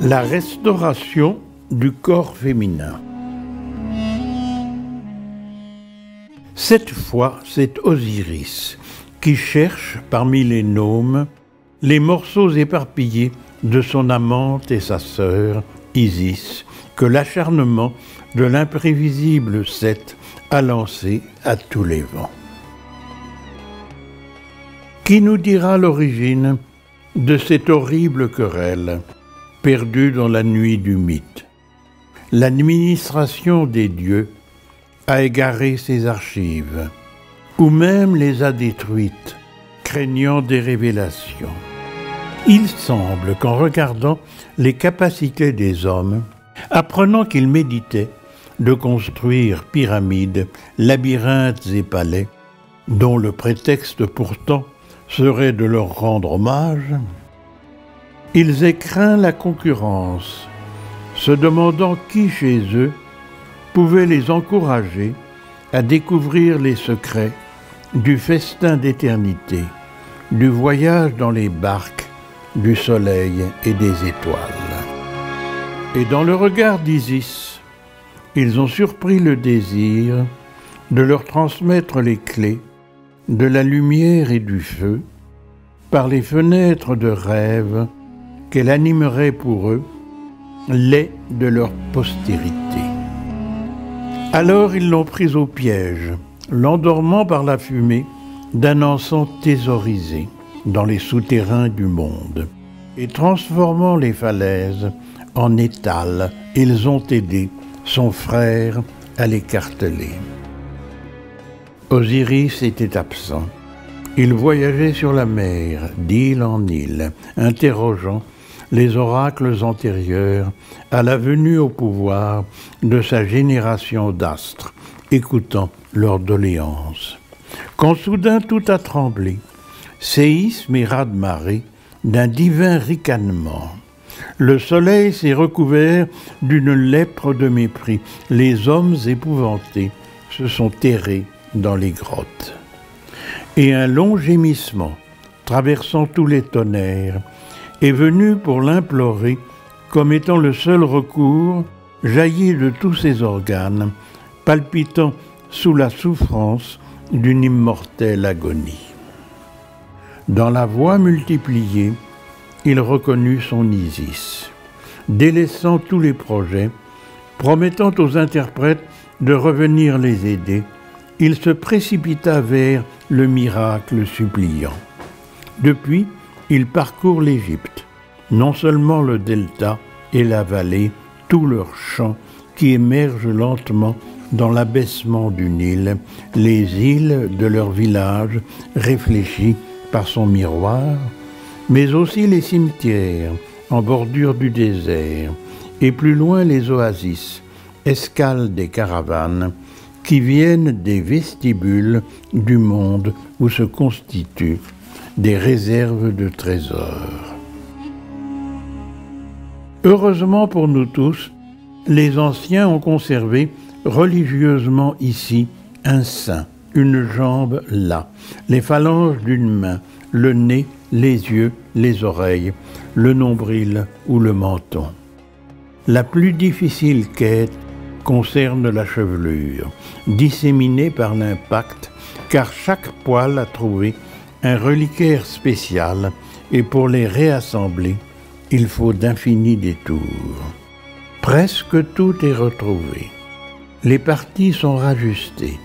La restauration du corps féminin. Cette fois, c'est Osiris qui cherche parmi les gnomes les morceaux éparpillés de son amante et sa sœur, Isis, que l'acharnement de l'imprévisible Seth a lancé à tous les vents. Qui nous dira l'origine de cette horrible querelle, perdue dans la nuit du mythe? L'administration des dieux a égaré ses archives, ou même les a détruites, craignant des révélations. Il semble qu'en regardant les capacités des hommes, apprenant qu'ils méditaient de construire pyramides, labyrinthes et palais, dont le prétexte pourtant serait de leur rendre hommage, ils aient craint la concurrence, se demandant qui chez eux pouvait les encourager à découvrir les secrets du festin d'éternité, du voyage dans les barques, du soleil et des étoiles. Et dans le regard d'Isis, ils ont surpris le désir de leur transmettre les clés de la lumière et du feu par les fenêtres de rêve qu'elle animerait pour eux, les de leur postérité. Alors ils l'ont prise au piège, l'endormant par la fumée d'un encens thésaurisé dans les souterrains du monde, et transformant les falaises en étals, ils ont aidé son frère à l'écarteler. Osiris était absent. Il voyageait sur la mer, d'île en île, interrogeant les oracles antérieurs à la venue au pouvoir de sa génération d'astres, écoutant leurs doléances. Quand soudain tout a tremblé, séisme et raz-de-marée d'un divin ricanement. Le soleil s'est recouvert d'une lèpre de mépris. Les hommes épouvantés se sont terrés dans les grottes. Et un long gémissement, traversant tous les tonnerres, est venu pour l'implorer comme étant le seul recours, jailli de tous ses organes, palpitant sous la souffrance d'une immortelle agonie. Dans la voix multipliée, il reconnut son Isis. Délaissant tous les projets, promettant aux interprètes de revenir les aider, il se précipita vers le miracle suppliant. Depuis, il parcourt l'Égypte, non seulement le delta et la vallée, tout leur champ qui émerge lentement dans l'abaissement du Nil, les îles de leur village réfléchies par son miroir, mais aussi les cimetières en bordure du désert, et plus loin les oasis, escales des caravanes, qui viennent des vestibules du monde où se constituent des réserves de trésors. Heureusement pour nous tous, les anciens ont conservé religieusement ici un sein, une jambe là, les phalanges d'une main, le nez, les yeux, les oreilles, le nombril ou le menton. La plus difficile quête concerne la chevelure, disséminée par l'impact, car chaque poil a trouvé un reliquaire spécial, et pour les réassembler, il faut d'infinis détours. Presque tout est retrouvé. Les parties sont rajustées.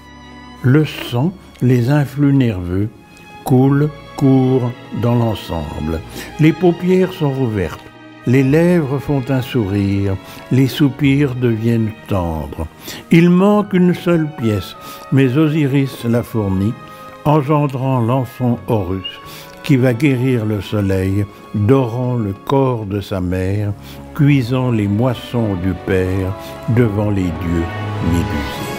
Le sang, les influx nerveux, coulent, courent dans l'ensemble. Les paupières sont rouvertes. Les lèvres font un sourire, les soupirs deviennent tendres. Il manque une seule pièce, mais Osiris la fournit, engendrant l'enfant Horus, qui va guérir le soleil, dorant le corps de sa mère, cuisant les moissons du Père devant les dieux médusés.